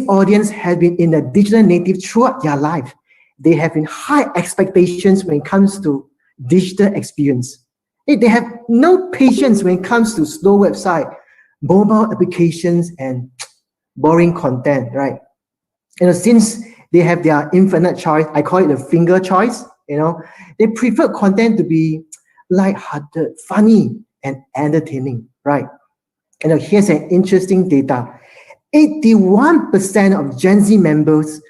audience have been in a digital native throughout their life. They have been high expectations when it comes to digital experience. They have no patience when it comes to slow website, mobile applications, and boring content, right? Since they have their infinite choice, I call it the finger choice, they prefer content to be light-hearted, funny, and entertaining, right? Here's an interesting data. 81% of Gen Z members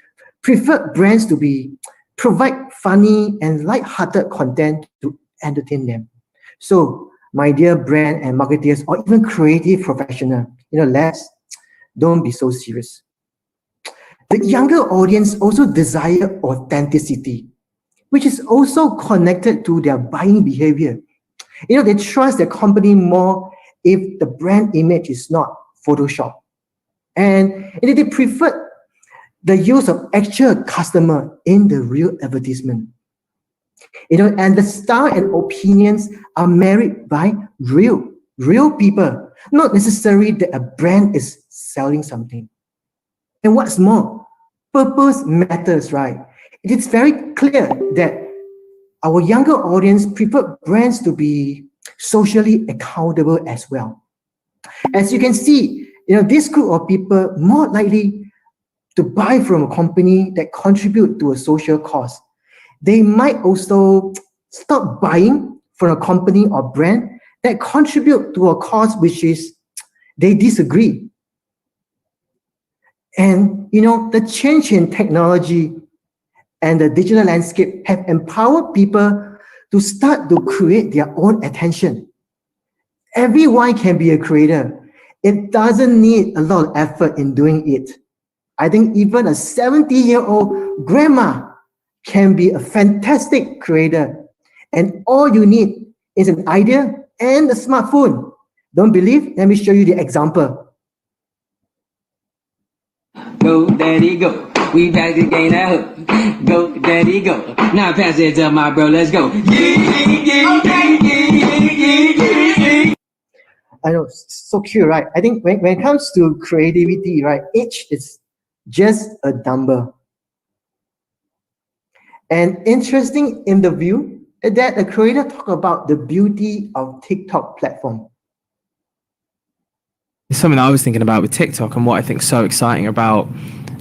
prefer brands to provide funny and light-hearted content to entertain them. So, my dear brand and marketers, or even creative professional, don't be so serious. The younger audience also desire authenticity, which is also connected to their buying behavior. They trust their company more if the brand image is not Photoshop. And they prefer the use of actual customer in the real advertisement. And the style and opinions are married by real people, not necessarily that a brand is selling something. And what's more, purpose matters, right? It is very clear that our younger audience prefer brands to be socially accountable as well. As you can see, this group of people more likely to buy from a company that contribute to a social cause. They might also stop buying from a company or brand that contribute to a cause which is they disagree. And the change in technology and the digital landscape have empowered people to start to create their own attention. Everyone can be a creator. It doesn't need a lot of effort in doing it. I think even a 70-year-old grandma can be a fantastic creator. And all you need is an idea and a smartphone. Don't believe? Let me show you the example. Go, daddy, go. We back to gain that hook. Go, daddy, go. Now pass it to my bro. Let's go. I know, so cute, right? I think when it comes to creativity, right, age is just a number. And interesting in the view that the creator talk about the beauty of TikTok platform. It's something I was thinking about with TikTok, and what I think is so exciting about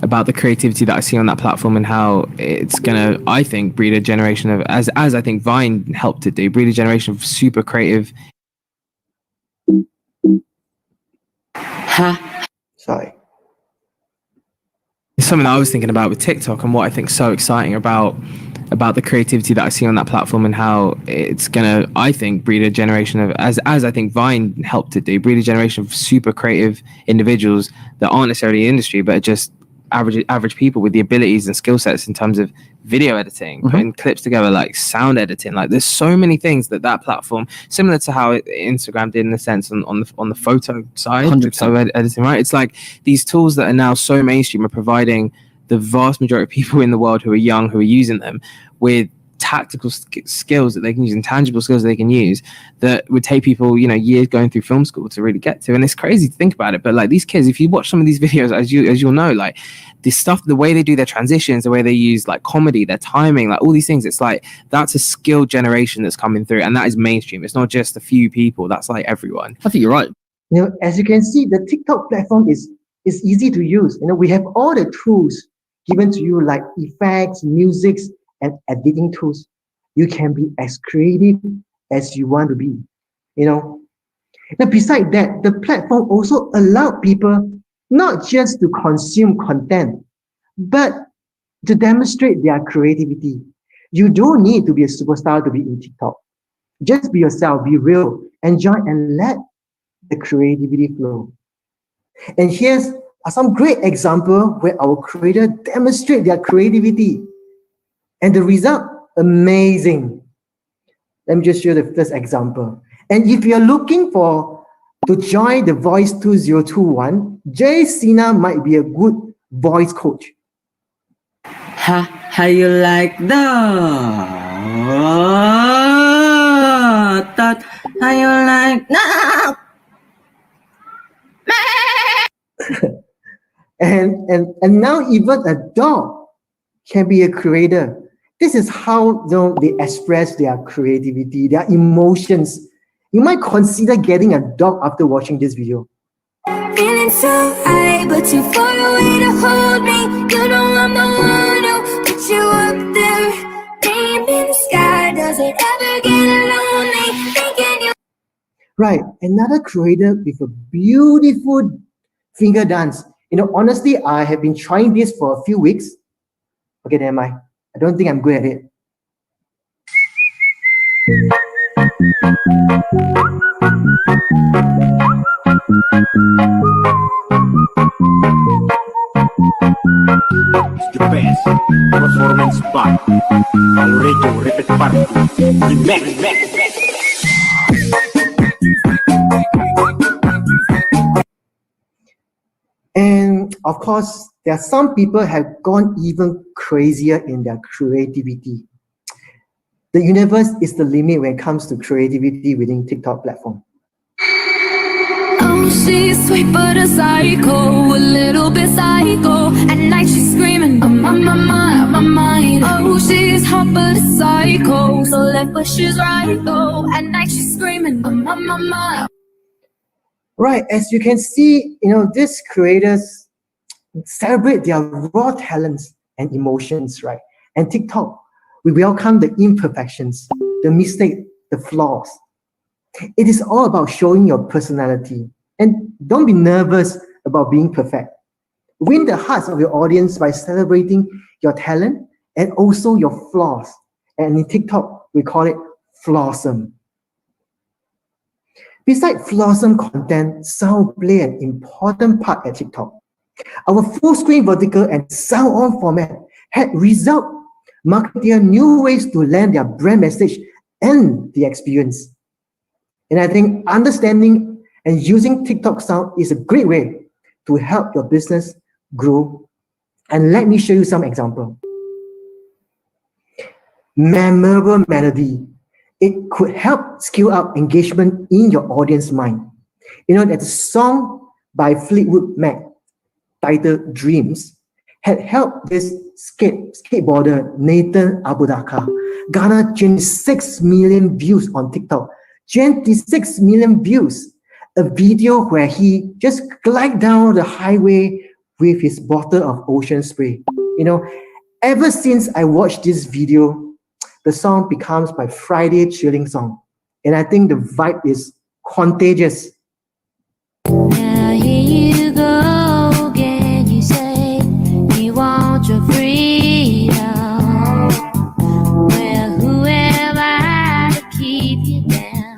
the creativity that I see on that platform, and how it's gonna, I think, breed a generation of, as I think Vine helped to do, breed a generation of super creative. Sorry. It's something I was thinking about with TikTok, and what I think is so exciting about the creativity that I see on that platform, and how it's gonna, I think, breed a generation of, as I think Vine helped to do, breed a generation of super creative individuals that aren't necessarily in the industry, but just average people with the abilities and skill sets in terms of video editing, putting clips together, like sound editing. Like, there's so many things that platform, similar to how Instagram did in a sense on the photo side, 100%. Editing, right? It's like these tools that are now so mainstream are providing the vast majority of people in the world who are young, who are using them, with tactical skills that they can use, and tangible skills they can use, that would take people, years going through film school to really get to. And it's crazy to think about it, but like, these kids, if you watch some of these videos, as you'll know, like, this stuff, the way they do their transitions, the way they use like comedy, their timing, like all these things, it's like, that's a skilled generation that's coming through, and that is mainstream. It's not just a few people, that's like everyone. I think you're right. As you can see, the TikTok platform is easy to use. We have all the tools given to you, like effects, musics, and editing tools. You can be as creative as you want to be. Now, besides that, the platform also allows people not just to consume content, but to demonstrate their creativity. You don't need to be a superstar to be in TikTok. Just be yourself, be real, enjoy, and let the creativity flow. And here's some great example where our creators demonstrate their creativity. And the result, amazing. Let me just show you the first example. And if you're looking to join the Voice 2021, Jay Sina might be a good voice coach. How you like that? How you like that? And now even a dog can be a creator. This is how they express their creativity, their emotions. You might consider getting a dog after watching this video. Feeling so high, but too far away to hold me. You know I'm the one who put you up there. Name in the sky, does it ever get lonely? Thinking you. Right, another creator with a beautiful finger dance. Honestly, I have been trying this for a few weeks. Okay, never mind. I don't think I'm good at it. The best performance by Alredo Repeat Party. Remix. And of course, there are some people have gone even crazier in their creativity. The universe is the limit when it comes to creativity within TikTok platform. Oh, she's sweet but a psycho, a little bit psycho. At night she's screaming, I'm on my mind, my mind. Oh, she's hot but a psycho, so left but she's right though. At night she's screaming, I'm on my mind. Right, as you can see, these creators celebrate their raw talents and emotions, right? And TikTok, we welcome the imperfections, the mistake, the flaws. It is all about showing your personality. And don't be nervous about being perfect. Win the hearts of your audience by celebrating your talent and also your flaws. And in TikTok, we call it Flawsome. Besides Flawsome content, sound play an important part at TikTok. Our full screen vertical and sound on format had result marketeer new ways to land their brand message and the experience. And I think understanding and using TikTok sound is a great way to help your business grow. And let me show you some example. Memorable melody. It could help scale up engagement in your audience mind. That a song by Fleetwood Mac titled Dreams had helped this skateboarder Nathan Abudaka garner 26 million views on TikTok. 26 million views. A video where he just glide down the highway with his bottle of ocean spray. Ever since I watched this video, the song becomes my Friday chilling song. And I think the vibe is contagious. Now here you go again, you say you want your freedom. Well, who am I to keep you down?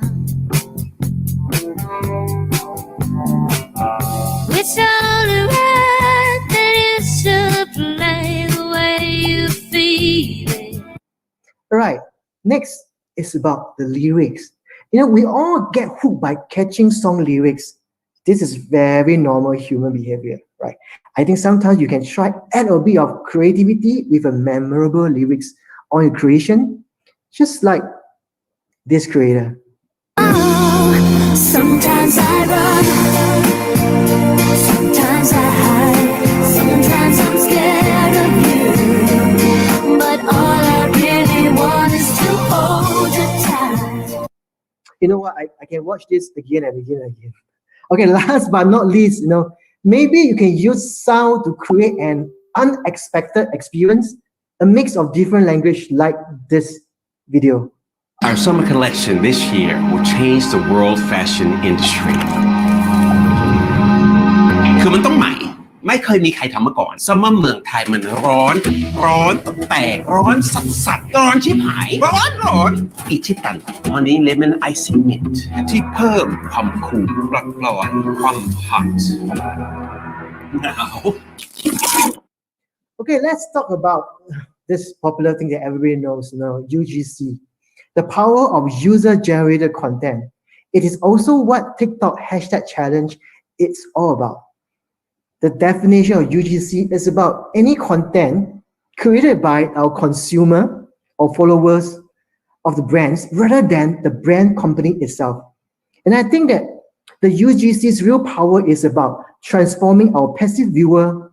It's only right that it should play the way you feel it. Right. Next is about the lyrics. We all get hooked by catching song lyrics. This is very normal human behavior, right? I think sometimes you can try add a bit of creativity with a memorable lyrics on your creation, just like this creator. Oh, sometimes I run, sometimes I hide, sometimes I'm scared of you, but all I really want is to hold you tight. You know what? I can watch this again and again and again. Okay, last but not least, maybe you can use sound to create an unexpected experience, a mix of different language like this video. Our summer collection this year will change the world fashion industry. คือมันต้องใหม่ ไม่เคยมีใครทำมาก่อนซัมเมอร์เมืองไทยมันร้อนแตกร้อนสัสร้อนชิบหายร้อนอิชิตันวันนี้เลมอนไอซิ่งมินท์ที่เพิ่มความคูลปลดปล่อยความฮอตหนาว Okay, let's talk about this popular thing that everybody knows, UGC. The power of user-generated content. It is also what TikTok hashtag challenge is all about. The definition of UGC is about any content created by our consumer or followers of the brands rather than the brand company itself. And I think that the UGC's real power is about transforming our passive viewer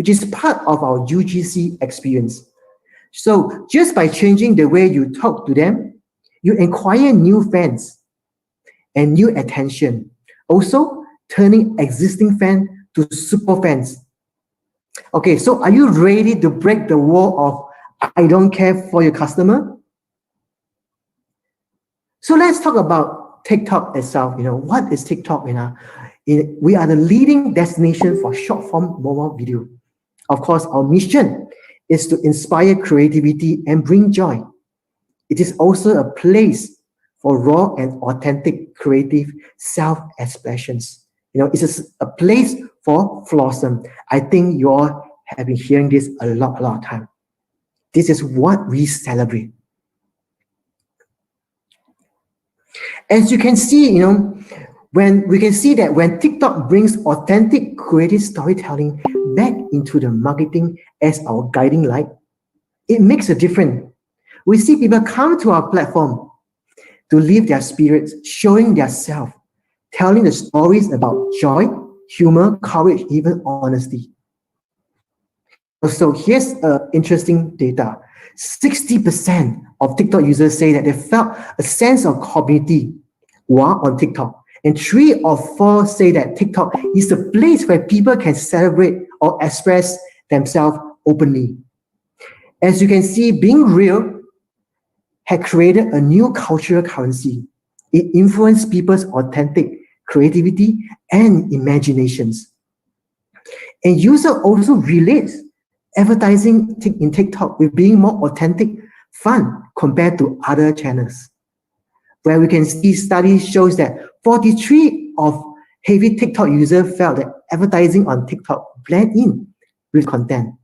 which is part of our UGC experience. So just by changing the way you talk to them, you acquire new fans and new attention. Also, turning existing fans to super fans. Okay, so are you ready to break the wall of I don't care for your customer? So let's talk about TikTok itself. What is TikTok? We are the leading destination for short-form mobile video. Of course, our mission is to inspire creativity and bring joy. It is also a place for raw and authentic creative self-expressions. It's a place for Flossom. I think you all have been hearing this a lot of time. This is what we celebrate. As you can see, when TikTok brings authentic creative storytelling back into the marketing as our guiding light, it makes a difference. We see people come to our platform to live their spirits, showing their self, telling the stories about joy, humor, courage, even honesty. So here's interesting data. 60% of TikTok users say that they felt a sense of community while on TikTok. And 3 of 4 say that TikTok is a place where people can celebrate or express themselves openly. As you can see, being real had created a new cultural currency. It influenced people's authentic creativity and imaginations. And users also relate advertising in TikTok with being more authentic, fun compared to other channels. Where we can see studies shows that 43 of heavy TikTok users felt that advertising on TikTok blend in with content.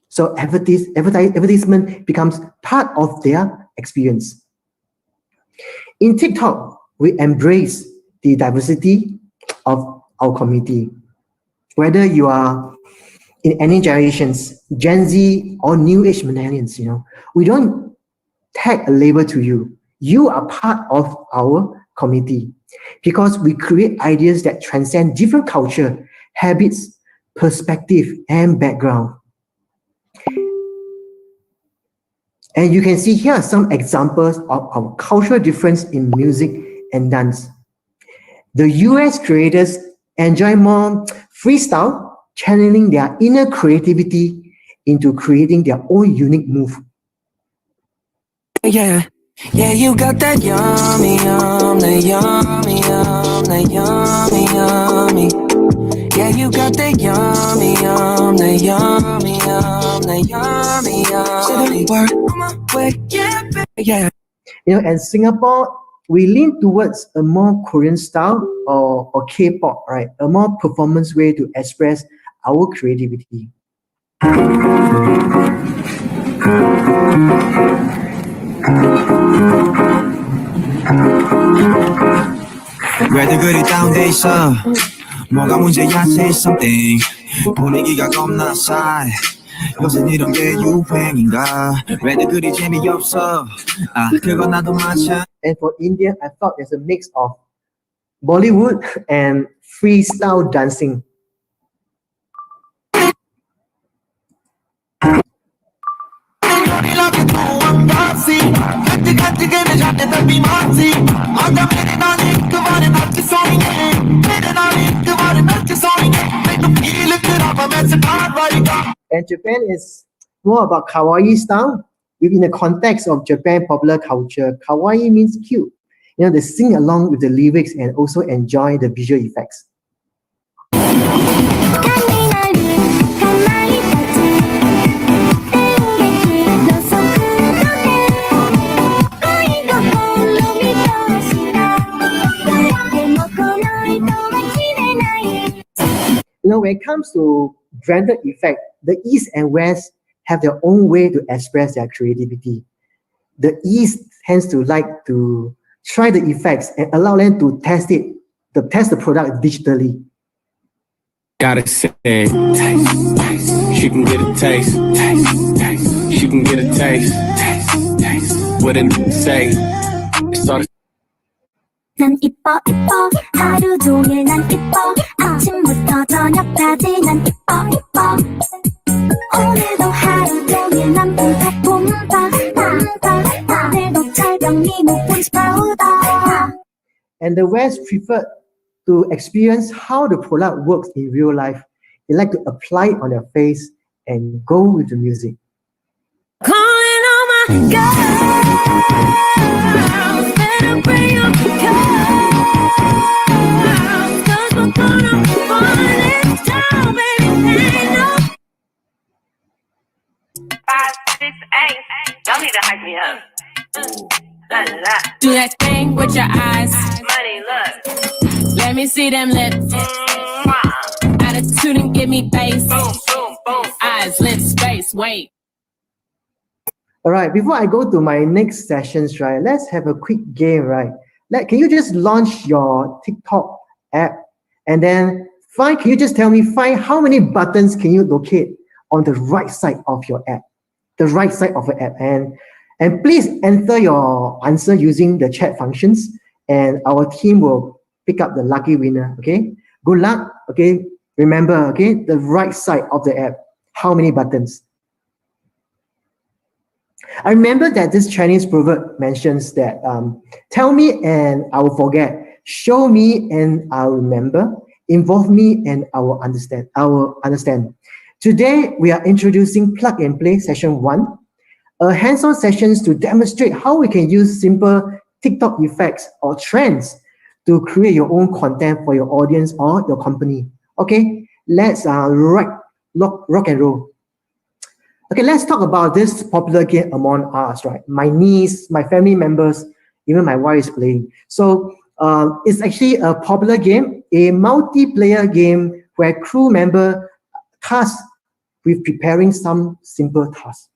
So advertisement becomes part of their experience. In TikTok, we embrace the diversity of our community. Whether you are in any generations, Gen Z or New Age millennials, we don't tag a label to you. You are part of our community because we create ideas that transcend different culture, habits, perspective, and background. And you can see here are some examples of our cultural difference in music and dance. The US creators enjoy more freestyle, channeling their inner creativity into creating their own unique move. Yeah, you got that yummy, that yummy, that yummy, yummy. Yeah, you got that yummy, that yummy, that yummy, yummy. Word on my way, yeah. And Singapore, we lean towards a more Korean style or K-pop, right? A more performance way to express our creativity. 왜들 그리 다운돼 있어 뭐가 문제야 say something 분위기가 겁나 싸해 요새 이런 게 유행인가 왜들 그리 재미없어 그건 나도 마찬. And for India, I thought there's a mix of Bollywood and freestyle dancing. And Japan is more about kawaii style within the context of Japan popular culture. Kawaii means cute. They sing along with the lyrics and also enjoy the visual effects. When it comes to branded effect, the East and West have their own way to express their creativity. The East tends to like to try the effects and allow them to test the product digitally. Gotta say, taste. She can get a taste. Taste. She can get a taste. Taste. What did it say? It's all 난 이뻐 하루 종일 난 이뻐 아침부터 저녁까지 난 이뻐 오늘도 하루 종일 난 뿜다 오늘도 철벽 네 목본 스파우다. And the West preferred to experience how the product works in real life. They like to apply it on their face and go with the music. Calling all my girls, better bring your girls, 'cause we're gonna burn this town, baby, ain't no. 5, 6, 8. Y'all need to hype me up. La, la, la. Do that thing with your eyes. Money, look. Let me see them lips. Attitude and give me face. Boom, boom, boom. Eyes, lips, space. Wait. All right, before I go to my next sessions, right, let's have a quick game, right? Can you just launch your TikTok app and then can you just tell me, how many buttons can you locate on the right side of your app? The right side of the app. And please enter your answer using the chat functions and our team will pick up the lucky winner, okay? Good luck, okay? Remember, okay, the right side of the app, how many buttons? I remember that this Chinese proverb mentions that tell me and I will forget, show me and I'll remember, involve me and I will understand. Today, we are introducing Plug and Play Session 1, a hands-on sessions to demonstrate how we can use simple TikTok effects or trends to create your own content for your audience or your company. Okay, let's rock and roll. Okay, let's talk about this popular game Among Us, right? My niece, my family members, even my wife is playing. So it's actually a popular game, a multiplayer game where crew member tasked with preparing some simple tasks.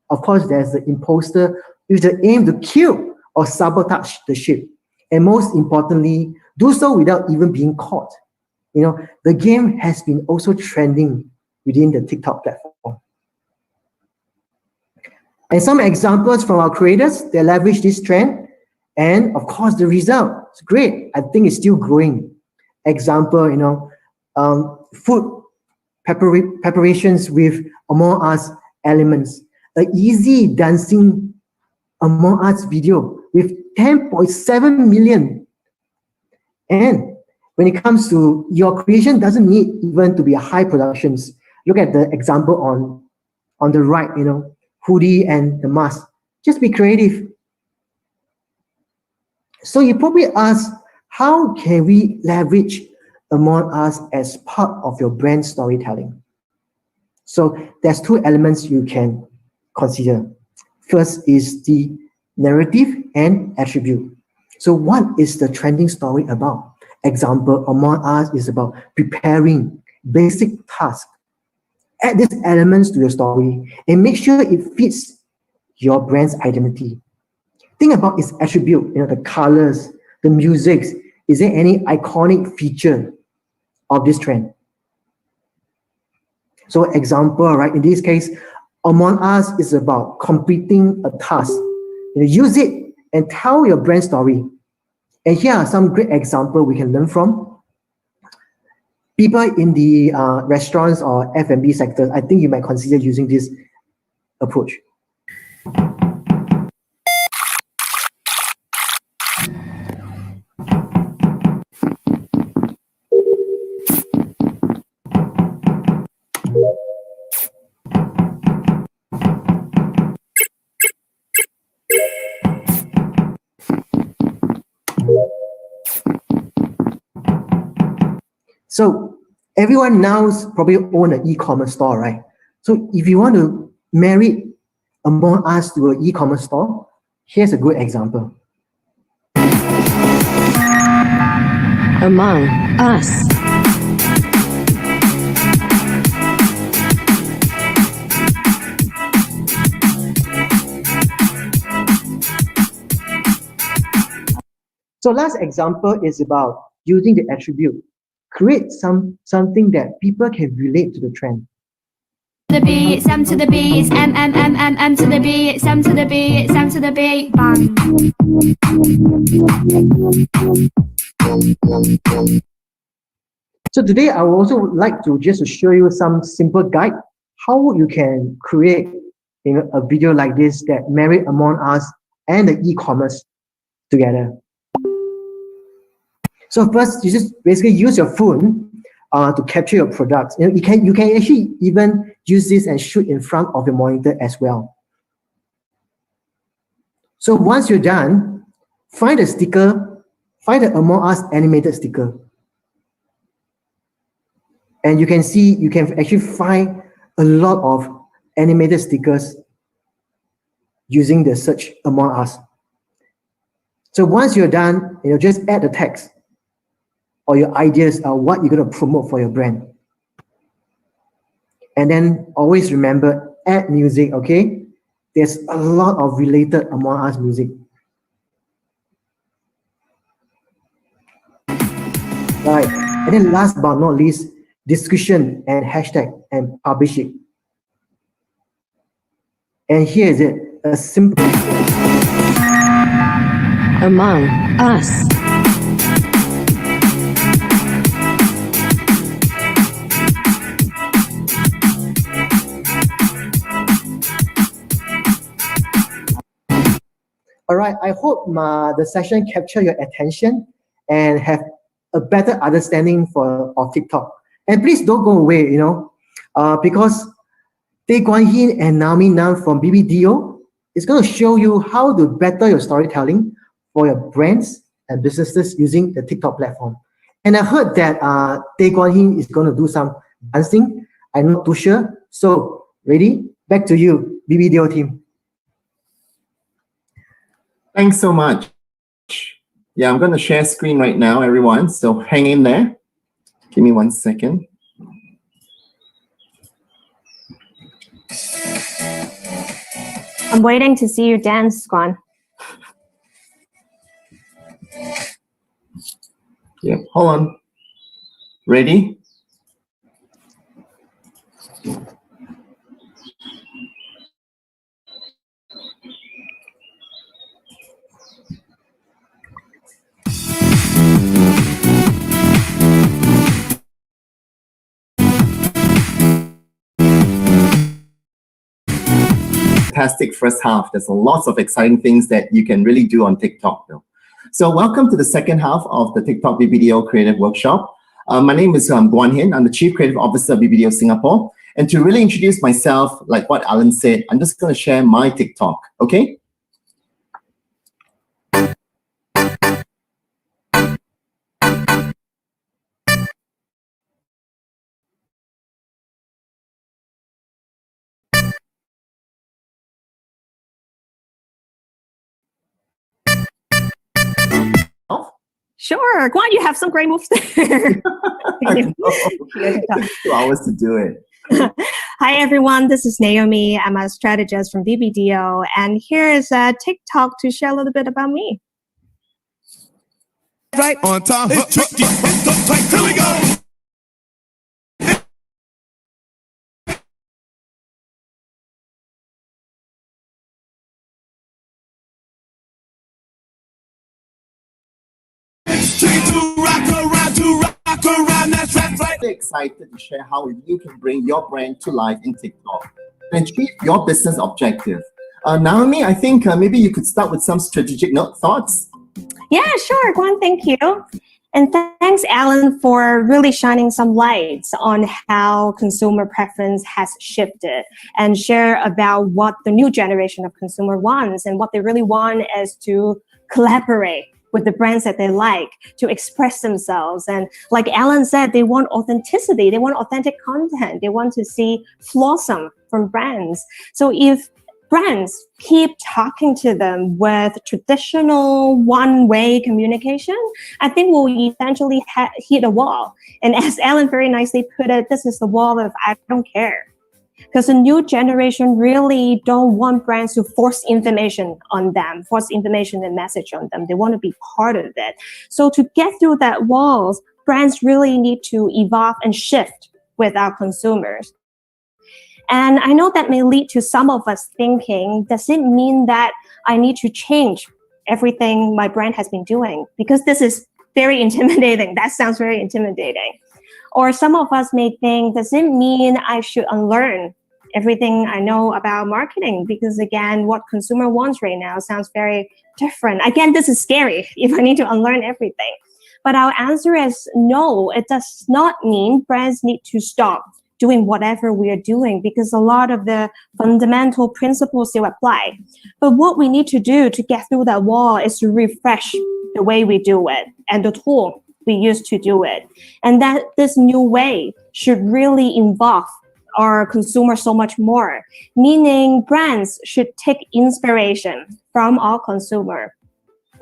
Of course, there's the imposter with the aim to kill or sabotage the ship. And most importantly, do so without even being caught. You know, the game has been also trending within the TikTok platform. And some examples from our creators, they leverage this trend. And of course, the result is great. I think it's still growing. Example, you know, food preparations with Among Us elements. An easy dancing Among Us video with 10.7 million. And when it comes to your creation, doesn't need even to be a high productions. Look at the example on the right, you know, hoodie and the mask. Just be creative. So you probably ask, how can we leverage Among Us as part of your brand storytelling? So there's two elements you can consider. First is the narrative and attribute. So what is the trending story about? Example, Among Us is about preparing basic tasks. Add these elements to your story and make sure it fits your brand's identity. Think about its attribute, you know, the colors, the music. Is there any iconic feature of this trend? So example, right, in this case, Among Us is about completing a task. You know, use it and tell your brand story. And here are some great examples we can learn from. People in the restaurants or F&B sectors, I think you might consider using this approach. So everyone now probably own an e-commerce store, right? So if you want to marry Among Us to an e-commerce store, here's a good example. Among Us. So last example is about using the attribute. Create something that people can relate to the trend. The B, it's M to the B, it's M to the B, it's M to the B, it's M to the B, bang. So today I would also like to just show you some simple guide how you can create a video like this that marry Among Us and the e-commerce together. So first, you just basically use your phone to capture your products. You can actually even use this and shoot in front of your monitor as well. So once you're done, find a sticker, find the Among Us animated sticker. And you can see, you can actually find a lot of animated stickers using the search Among Us. So once you're done, just add the text or your ideas of what you're going to promote for your brand. And then always remember, add music, okay? There's a lot of related Among Us music. Right. And then last but not least, description and hashtag and publish it. And here is it, a simple Among Us. All right, I hope the session capture your attention and have a better understanding of TikTok. And please don't go away, because Tae Guan Hin and Naomi Nam from BBDO is going to show you how to better your storytelling for your brands and businesses using the TikTok platform. And I heard that Tae Guan Hin is going to do some dancing. I'm not too sure. So, ready? Back to you, BBDO team. Thanks so much. Yeah, I'm going to share screen right now, everyone. So hang in there. Give me 1 second. I'm waiting to see you dance, Guan. Yeah, hold on. Ready? Fantastic first half. There's lots of exciting things that you can really do on TikTok though. So welcome to the second half of the TikTok BBDO Creative Workshop. My name is Guan Hin. I'm the Chief Creative Officer of BBDO Singapore. And to really introduce myself, like what Alan said, I'm just going to share my TikTok, okay? Sure, Guan, you have some great moves there. I know. It took 2 hours to do it. Hi, everyone. This is Naomi. I'm a strategist from BBDO. And here is a TikTok to share a little bit about me. Right on time. It's tricky. It's so tight. Here we go. Really excited to share how you can bring your brand to life in TikTok and achieve your business objective. Naomi, I think maybe you could start with some strategic thoughts. Yeah, sure, Guan, thank you. And thanks, Alan, for really shining some lights on how consumer preference has shifted and share about what the new generation of consumer wants. And what they really want is to collaborate with the brands that they like, to express themselves. And like Alan said, they want authenticity, they want authentic content, they want to see flossom from brands. So if brands keep talking to them with traditional one-way communication, I think we'll eventually hit a wall. And as Alan very nicely put it, this is the wall of I don't care. Because the new generation really don't want brands to force information on them, force information and message on them. They want to be part of it. So to get through that walls, brands really need to evolve and shift with our consumers. And I know that may lead to some of us thinking, does it mean that I need to change everything my brand has been doing? Because this is very intimidating. That sounds very intimidating. Or some of us may think, does it mean I should unlearn everything I know about marketing, because again, what consumer wants right now sounds very different. Again, this is scary if I need to unlearn everything. But our answer is no, it does not mean brands need to stop doing whatever we are doing, because a lot of the fundamental principles still apply. But what we need to do to get through that wall is to refresh the way we do it and the tool we use to do it. And that this new way should really involve our consumers so much more, meaning brands should take inspiration from our consumer.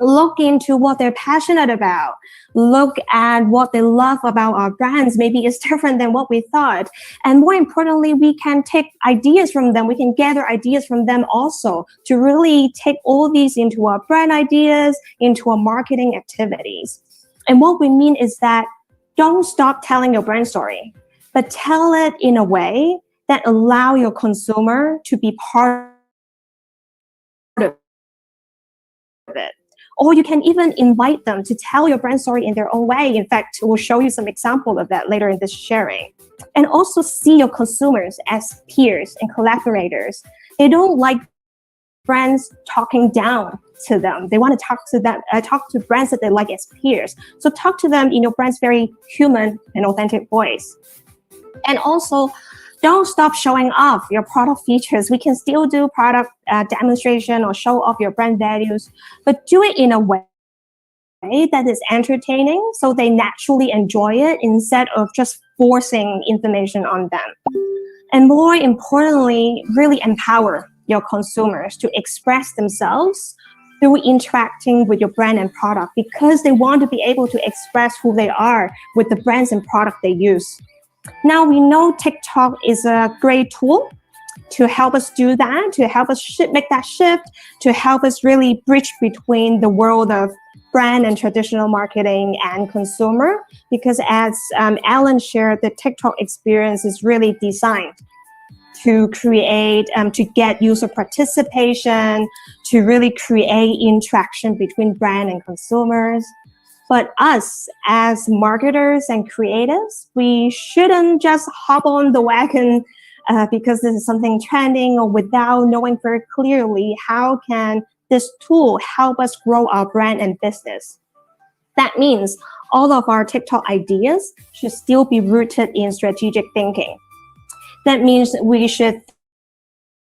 Look into what they're passionate about. Look at what they love about our brands. Maybe it's different than what we thought. And more importantly, we can take ideas from them. We can gather ideas from them also to really take all these into our brand ideas, into our marketing activities. And what we mean is that don't stop telling your brand story, but tell it in a way that allow your consumer to be part of it. Or you can even invite them to tell your brand story in their own way. In fact, we'll show you some example of that later in this sharing. And also see your consumers as peers and collaborators. They don't like brands talking down to them. They want to talk to them, talk to brands that they like as peers. So talk to them in your brand's very human and authentic voice. And also, don't stop showing off your product features. We can still do product demonstration or show off your brand values, but do it in a way that is entertaining so they naturally enjoy it instead of just forcing information on them. And more importantly, really empower your consumers to express themselves through interacting with your brand and product, because they want to be able to express who they are with the brands and product they use. Now we know TikTok is a great tool to help us do that, to help us make that shift, to help us really bridge between the world of brand and traditional marketing and consumer. Because as Alan shared, the TikTok experience is really designed to create, to get user participation, to really create interaction between brand and consumers. But us as marketers and creatives, we shouldn't just hop on the wagon because this is something trending, or without knowing very clearly how can this tool help us grow our brand and business. That means all of our TikTok ideas should still be rooted in strategic thinking. That means we should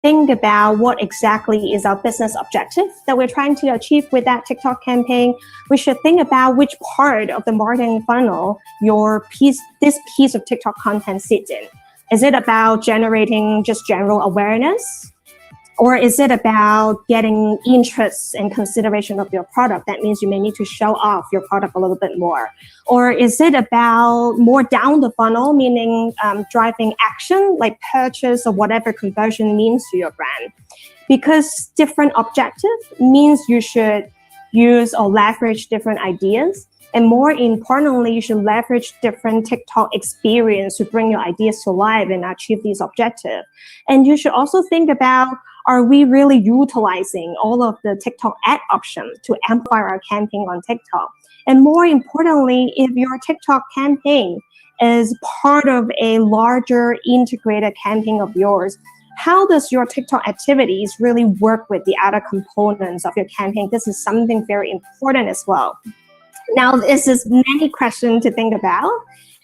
think about what exactly is our business objective that we're trying to achieve with that TikTok campaign. We should think about which part of the marketing funnel this piece of TikTok content sits in. Is it about generating just general awareness? Or is it about getting interest and consideration of your product? That means you may need to show off your product a little bit more. Or is it about more down the funnel, meaning driving action like purchase or whatever conversion means to your brand? Because different objective means you should use or leverage different ideas. And more importantly, you should leverage different TikTok experience to bring your ideas to life and achieve these objectives. And you should also think about, are we really utilizing all of the TikTok ad options to amplify our campaign on TikTok? And more importantly, if your TikTok campaign is part of a larger integrated campaign of yours, how does your TikTok activities really work with the other components of your campaign? This is something very important as well. Now, this is many questions to think about,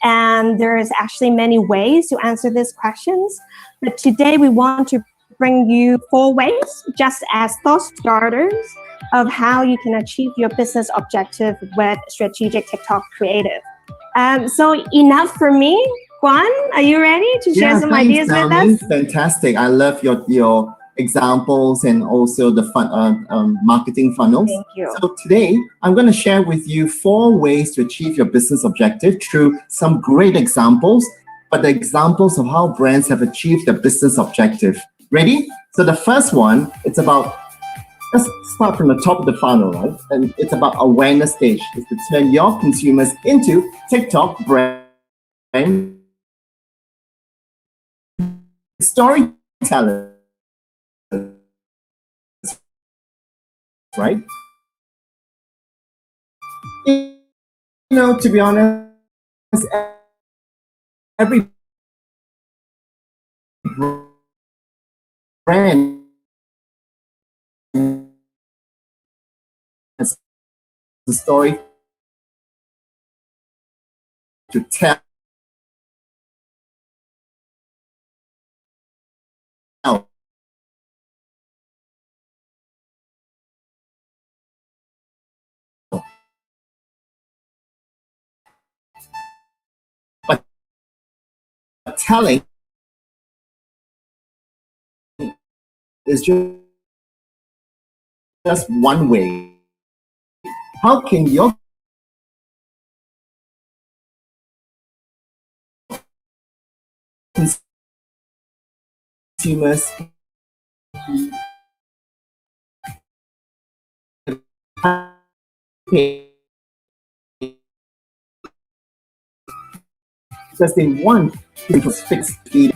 and there is actually many ways to answer these questions. But today we want to bring you 4 ways, just as thought starters, of how you can achieve your business objective with strategic TikTok creative. So enough for me. Guan, are you ready to share some ideas with us? Fantastic. I love your examples and also the marketing funnels. Thank you. So today, I'm going to share with you 4 ways to achieve your business objective through some great examples, but the examples of how brands have achieved their business objective. Ready? So the first one, it's about, let's start from the top of the funnel, right? And it's about awareness stage. It's to turn your consumers into TikTok brand storytellers, right? You know, to be honest, every brand has the story to tell. But telling is just one way. How can your consumers pay? Because they want it was fixed feed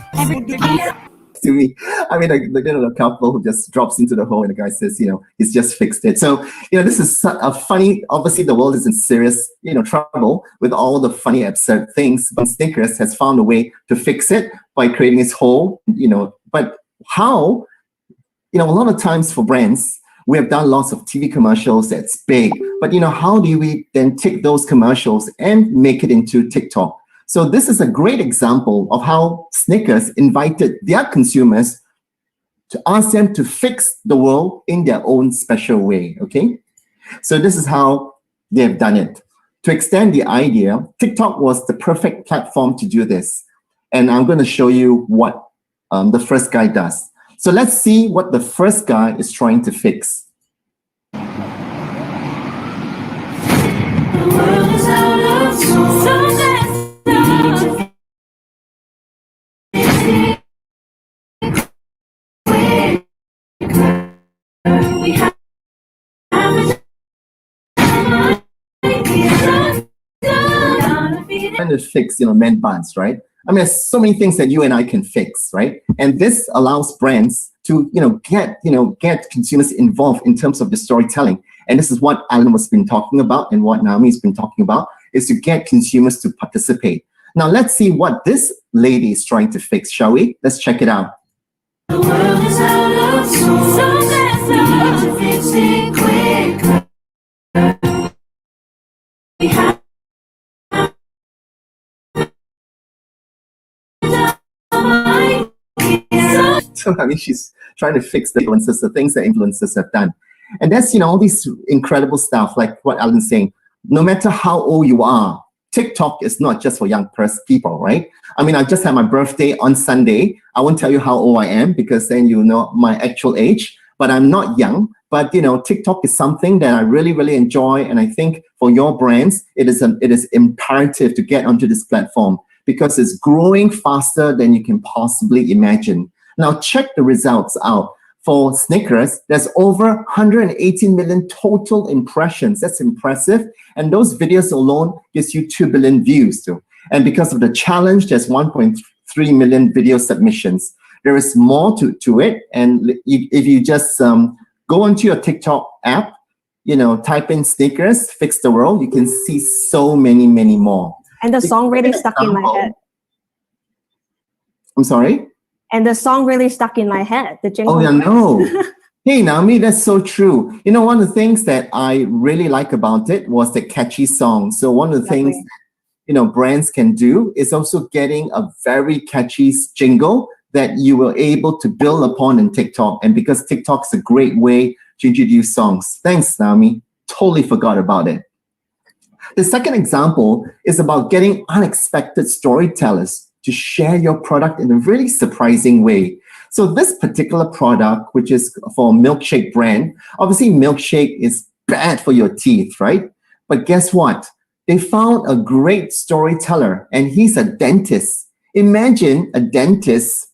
to me. I mean, a couple who just drops into the hole and the guy says, he's just fixed it. So, this is a funny, obviously the world is in serious, trouble with all the funny, absurd things, but Snickers has found a way to fix it by creating its hole, but how, a lot of times for brands, we have done lots of TV commercials that's big, but how do we then take those commercials and make it into TikTok? So this is a great example of how Snickers invited their consumers to ask them to fix the world in their own special way, okay? So this is how they have done it. To extend the idea, TikTok was the perfect platform to do this. And I'm going to show you what the first guy does. So let's see what the first guy is trying to fix. The world is out of sorts. Trying to fix, man buns, right? I mean, there's so many things that you and I can fix, right? And this allows brands to, get consumers involved in terms of the storytelling. And this is what Alan has been talking about, and what Naomi's been talking about, is to get consumers to participate. Now, let's see what this lady is trying to fix, shall we? Let's check it out. The world is out of sorts, so let's need to fix it quicker. We have So, I mean, she's trying to fix the influencers, the things that influencers have done. And that's, all these incredible stuff, like what Alan's saying. No matter how old you are, TikTok is not just for young people, right? I mean, I just had my birthday on Sunday. I won't tell you how old I am because then you know my actual age, but I'm not young. But, TikTok is something that I really, really enjoy. And I think for your brands, it is imperative to get onto this platform because it's growing faster than you can possibly imagine. Now, check the results out. For Snickers, there's over 118 million total impressions. That's impressive. And those videos alone gives you 2 billion views too. And because of the challenge, there's 1.3 million video submissions. There is more to it. And if you just go onto your TikTok app, type in Snickers, fix the world, you can see so many, many more. And the song really stuck in my head. I'm sorry? And the song really stuck in my head. The jingle. Oh, yeah, no. Hey, Naomi, that's so true. One of the things that I really like about it was the catchy song. So one of the things, brands can do is also getting a very catchy jingle that you were able to build upon in TikTok. And because TikTok is a great way to introduce songs. Thanks, Naomi. Totally forgot about it. The second example is about getting unexpected storytellers to share your product in a really surprising way. So this particular product, which is for Milkshake brand, obviously Milkshake is bad for your teeth, right? But guess what? They found a great storyteller and he's a dentist. Imagine a dentist,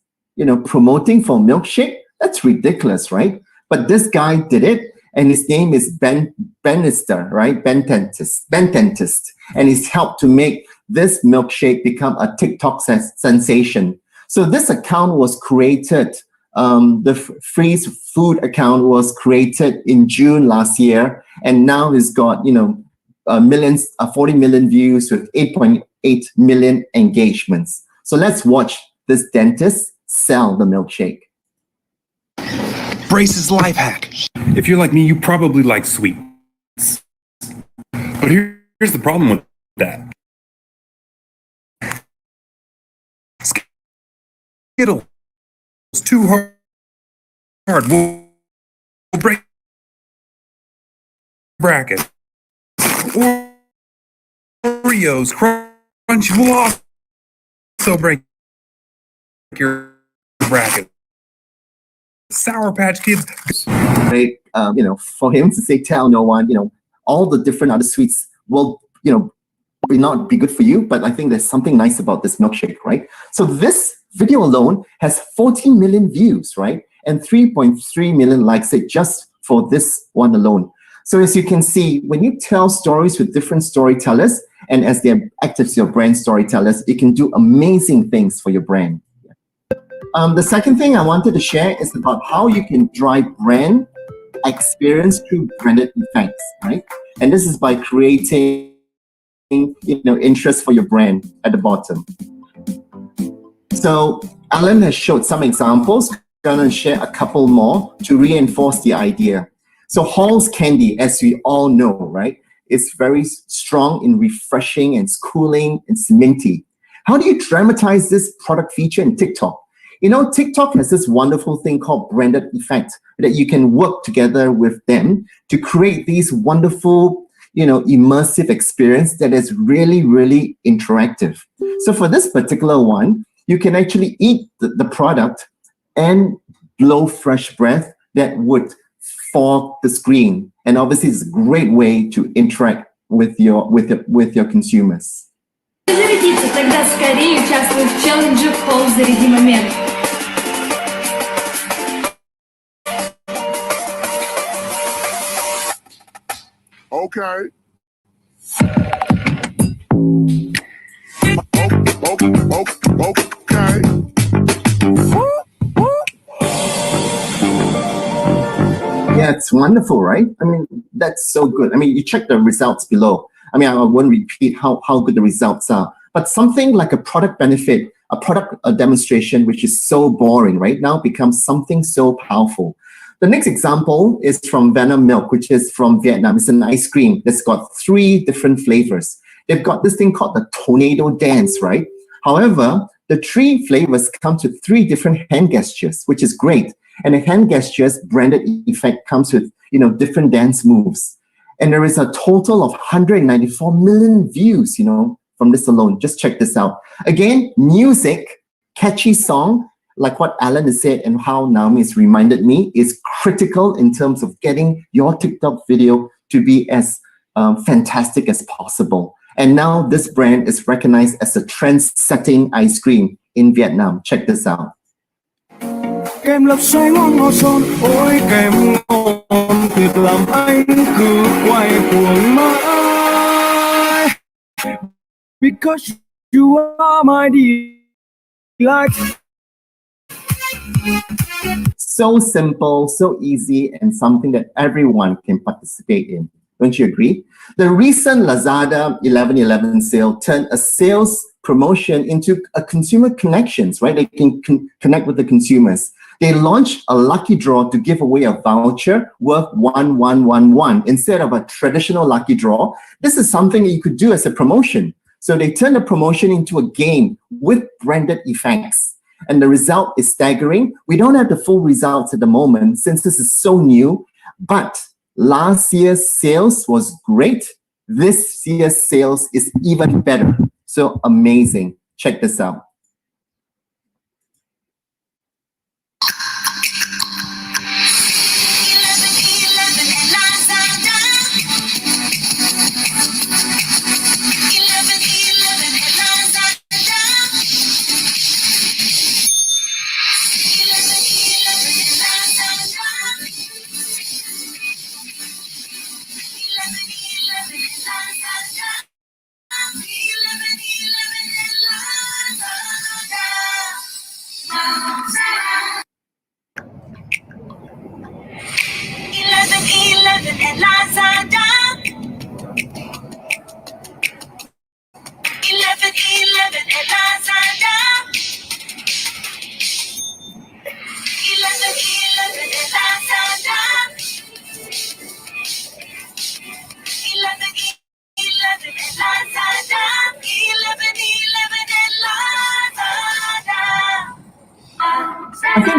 promoting for Milkshake. That's ridiculous, right? But this guy did it and his name is Ben Bannister, right? Ben Dentist. And he's helped to make this milkshake become a TikTok sensation. So this account was created, the Freeze Food account was created in June last year, and now it's got 40 million views with 8.8 million engagements. So let's watch this dentist sell the milkshake. Brace's life hack. If you're like me, you probably like sweets. But here's the problem with that. Skittles too hard will break bracket. Oreos crunch will also break your bracket. Sour Patch Kids. Right, for him to say tell no one, all the different other sweets will, may not be good for you, but I think there's something nice about this milkshake, right? So this video alone has 14 million views, right? And 3.3 million likes it just for this one alone. So as you can see, when you tell stories with different storytellers, and as they act as your brand storytellers, it can do amazing things for your brand. The second thing I wanted to share is about how you can drive brand experience through branded effects, right? And this is by creating, interest for your brand at the bottom. So Alan has showed some examples. I'm going to share a couple more to reinforce the idea. So Hall's Candy, as we all know, right, is very strong in refreshing and it's cooling, it's minty. How do you dramatize this product feature in TikTok? TikTok has this wonderful thing called branded effect that you can work together with them to create these wonderful, immersive experience that is really, really interactive. So for this particular one, you can actually eat the product and blow fresh breath that would fog the screen. And obviously it's a great way to interact with your consumers. Зарядиться, тогда скорее участвуй в челлендже Hall «Заряди момент». Okay. Okay. Yeah, it's wonderful, right? I mean, that's so good. I mean, you check the results below. I mean, I won't repeat how good the results are, but something like a product benefit, a product demonstration, which is so boring right now, becomes something so powerful. The next example is from Venom Milk, which is from Vietnam. It's an ice cream that's got 3 different flavors. They've got this thing called the tornado dance, right? However, the 3 flavors come to 3 different hand gestures, which is great. And the hand gestures branded effect comes with, different dance moves. And there is a total of 194 million views, from this alone. Just check this out. Again, music, catchy song, like what Alan has said and how Naomi has reminded me, is critical in terms of getting your TikTok video to be as fantastic as possible. And now this brand is recognized as a trend-setting ice cream in Vietnam. Check this out. Kem lấp xoay ngon ngọt son, ôi kem ngon tuyệt làm anh cứ quay cuồng mãi. Because you are my delight. So simple, so easy, and something that everyone can participate in. Don't you agree? The recent Lazada 11/11 sale turned a sales promotion into a consumer connections, right? They can connect with the consumers. They launched a lucky draw to give away a voucher worth 1111 instead of a traditional lucky draw. This is something that you could do as a promotion. So they turned the promotion into a game with branded effects. And the result is staggering. We don't have the full results at the moment since this is so new, but last year's sales was great. This year's sales is even better. So amazing. Check this out.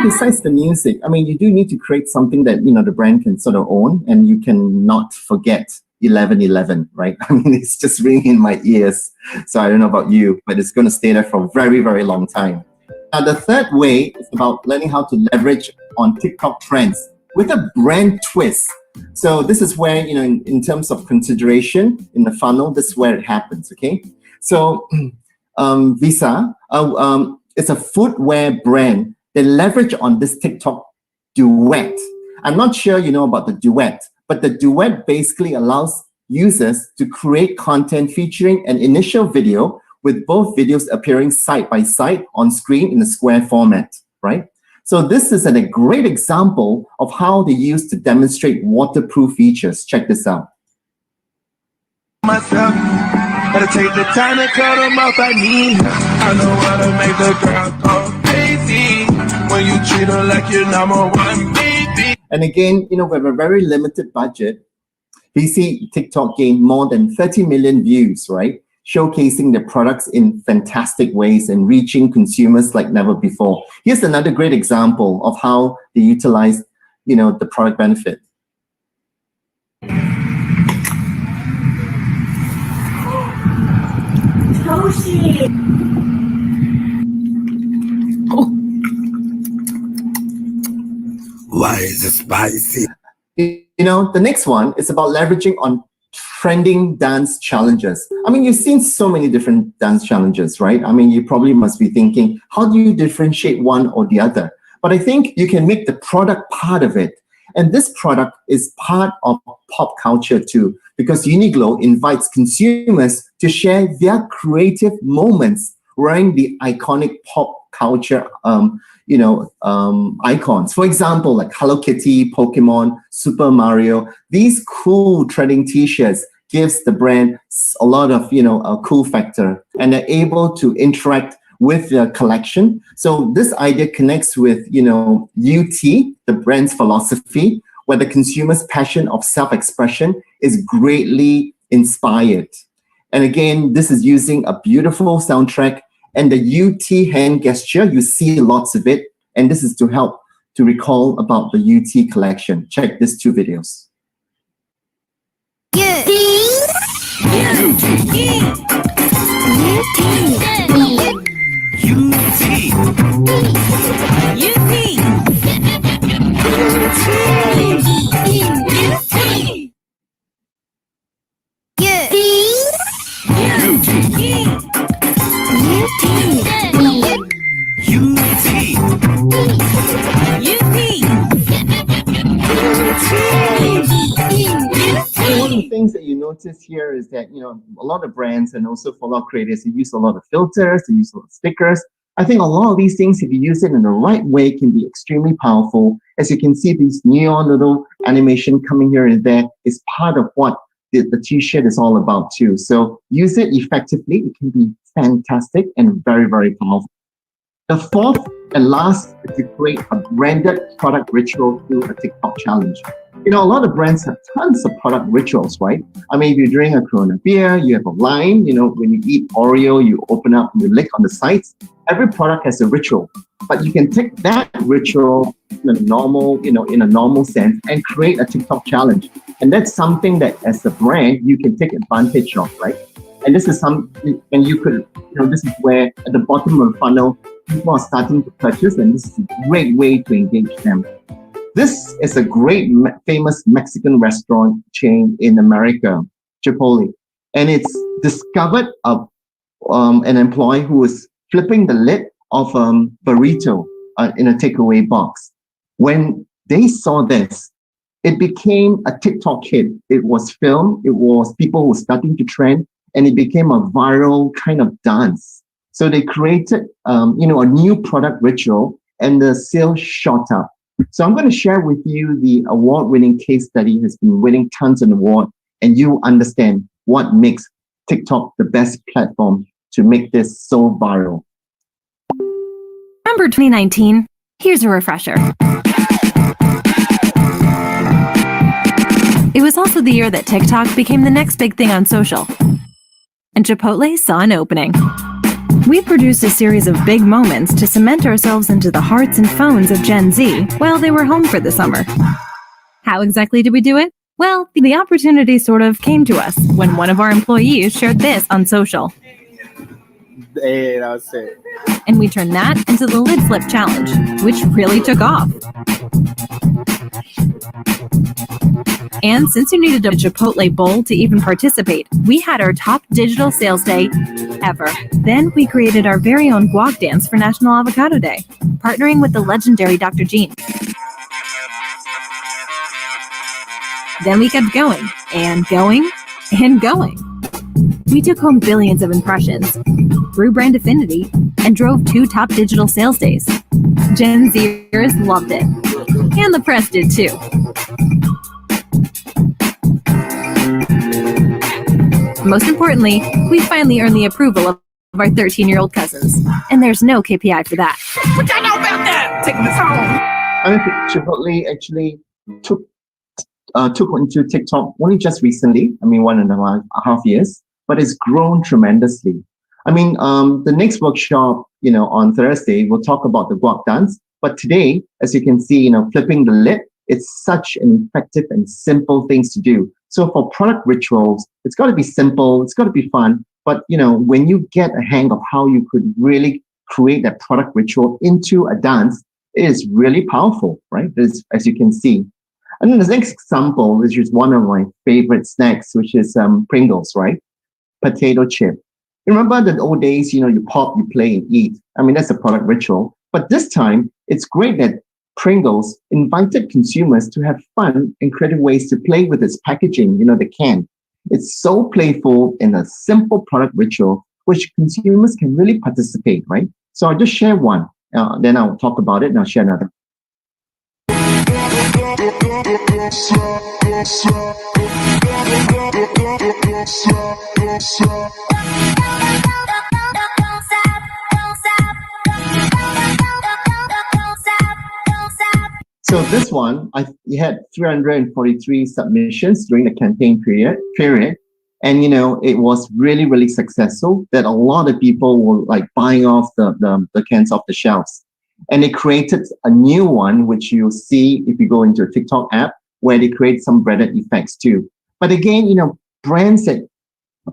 besides the music, I mean, you do need to create something that, the brand can sort of own, and you cannot forget 1111, right? I mean, it's just ringing in my ears. So I don't know about you, but it's going to stay there for a very, very long time. Now, the third way is about learning how to leverage on TikTok trends with a brand twist. So this is where, in terms of consideration in the funnel, this is where it happens, okay? So Visa, it's a footwear brand. They leverage on this TikTok duet. I'm not sure you know about the duet, but the duet basically allows users to create content featuring an initial video with both videos appearing side by side on screen in a square format, right? So this is a great example of how they use to demonstrate waterproof features. Check this out. Myself, gotta take the time to cut them off. I know how to make the girl go crazy when you treat her like you're number one, baby. And again, with a very limited budget, we see TikTok gain more than 30 million views, right? Showcasing their products in fantastic ways and reaching consumers like never before. Here's another great example of how they utilize, the product benefit. Why is it spicy? The next one is about leveraging on trending dance challenges. I mean, you've seen so many different dance challenges, right? I mean, you probably must be thinking, how do you differentiate one or the other? But I think you can make the product part of it. And this product is part of pop culture too, because Uniqlo invites consumers to share their creative moments wearing the iconic pop culture icons. For example, like Hello Kitty, Pokemon, Super Mario. These cool trending t-shirts gives the brand a lot of, a cool factor, and they're able to interact with the collection. So this idea connects with, UT, the brand's philosophy, where the consumer's passion of self-expression is greatly inspired. And again, this is using a beautiful soundtrack and the UT hand gesture. You see lots of it. And this is to help to recall about the UT collection. Check these two videos. One of the things that you notice here is that, a lot of brands and also for a lot of creators, they use a lot of filters, they use a lot of stickers. I think a lot of these things, if you use it in the right way, can be extremely powerful. As you can see, these neon little animation coming here and there is part of what the t-shirt is all about too. So use it effectively. It can be fantastic and very, very powerful. The fourth and last is to create a branded product ritual through a TikTok challenge. A lot of brands have tons of product rituals, right? I mean, if you're drinking a Corona beer, you have a line, when you eat Oreo, you open up and you lick on the sides. Every product has a ritual, but you can take that ritual in a normal sense and create a TikTok challenge. And that's something that as a brand, you can take advantage of, right? And this is something, and you could, this is where at the bottom of the funnel, people are starting to purchase, and this is a great way to engage them. This is a great famous Mexican restaurant chain in America, Chipotle, and it's discovered an employee who was flipping the lid of a burrito in a takeaway box. When they saw this, it became a TikTok hit. It was filmed. It was people who were starting to trend, and it became a viral kind of dance. So they created, a new product ritual, and the sales shot up. So I'm going to share with you the award-winning case study. Has been winning tons of awards, and you understand what makes TikTok the best platform to make this so viral. Remember 2019? Here's a refresher. It was also the year that TikTok became the next big thing on social. And Chipotle saw an opening. We produced a series of big moments to cement ourselves into the hearts and phones of Gen Z while they were home for the summer. How exactly did we do it? Well, the opportunity sort of came to us when one of our employees shared this on social. Hey, that was it. And we turned that into the Lid Flip Challenge, which really took off. And since you needed a Chipotle bowl to even participate, we had our top digital sales day ever. Then we created our very own guac dance for National Avocado Day, partnering with the legendary Dr. Jean. Then we kept going, and going, and going. We took home billions of impressions, grew brand affinity, and drove 2 top digital sales days. Gen Zers loved it. And the press did too. Most importantly, we finally earned the approval of our 13-year-old cousins. And there's no KPI for that. What y'all know about that? Taking this home. I mean, Chipotle actually took into TikTok only just recently. I mean, 1.5 years, but it's grown tremendously. I mean, the next workshop, on Thursday, we'll talk about the guac dance. But today, as you can see, flipping the lid, it's such an effective and simple things to do. So for product rituals, it's got to be simple, it's got to be fun. But, when you get a hang of how you could really create that product ritual into a dance, it is really powerful, right? As you can see. And then the next example, which is one of my favorite snacks, which is Pringles, right? Potato chip. Remember the old days, you pop, you play, and eat. I mean, that's a product ritual. But this time, it's great that Pringles invited consumers to have fun and creative ways to play with its packaging, the can. It's so playful and a simple product ritual, which consumers can really participate, right? So I'll just share one. Then I'll talk about it and I'll share another. So this one, we had 343 submissions during the campaign period, and it was really, really successful. That a lot of people were like buying off the cans off the shelves, and they created a new one, which you'll see if you go into a TikTok app, where they create some branded effects too. But again, brands that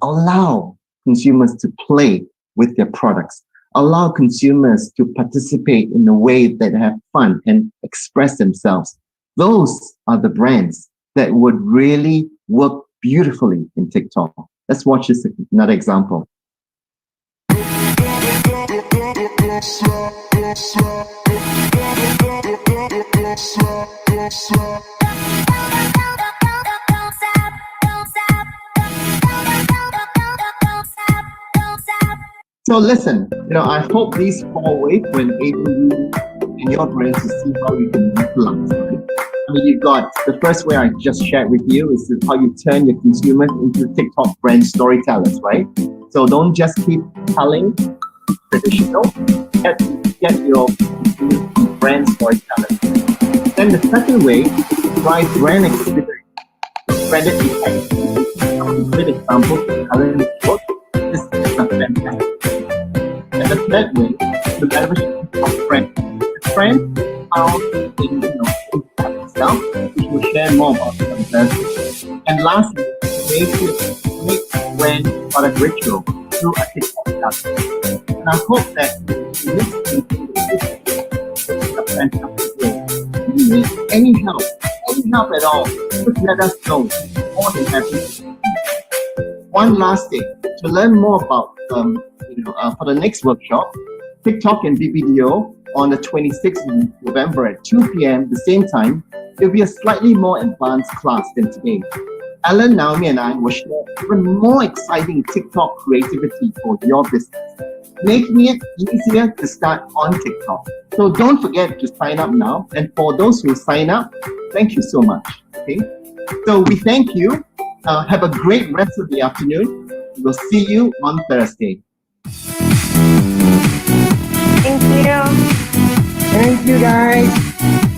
allow consumers to play with their products, allow consumers to participate in a way that have fun and express themselves. Those are the brands that would really work beautifully in TikTok. Let's watch this another example. So listen, I hope these 4 ways will enable you and your brand to see how you can utilize it. I mean, you've got the first way I just shared with you is how you turn your consumers into TikTok brand storytellers, right? So don't just keep telling traditional, get your brand storytellers. Then the second way is drive brand experience, branded effect. A good example of talent work. This is a fantastic. And the third way is to leverage TikTok brand. The brand found in itself, which will share more about it on Thursday. And lastly, make brand product ritual through a TikTok dance. And I hope that you listen to this a fantastic way. If you need any help at all, just let us know. More than happy. One last thing, to learn more about for the next workshop, TikTok and BBDO on the 26th of November at 2 p.m. the same time, it will be a slightly more advanced class than today. Alan, Naomi, and I will share even more exciting TikTok creativity for your business, making it easier to start on TikTok. So don't forget to sign up now. And for those who sign up, thank you so much. Okay. So we thank you. Have a great rest of the afternoon. We'll see you on Thursday. Thank you. Thank you, guys.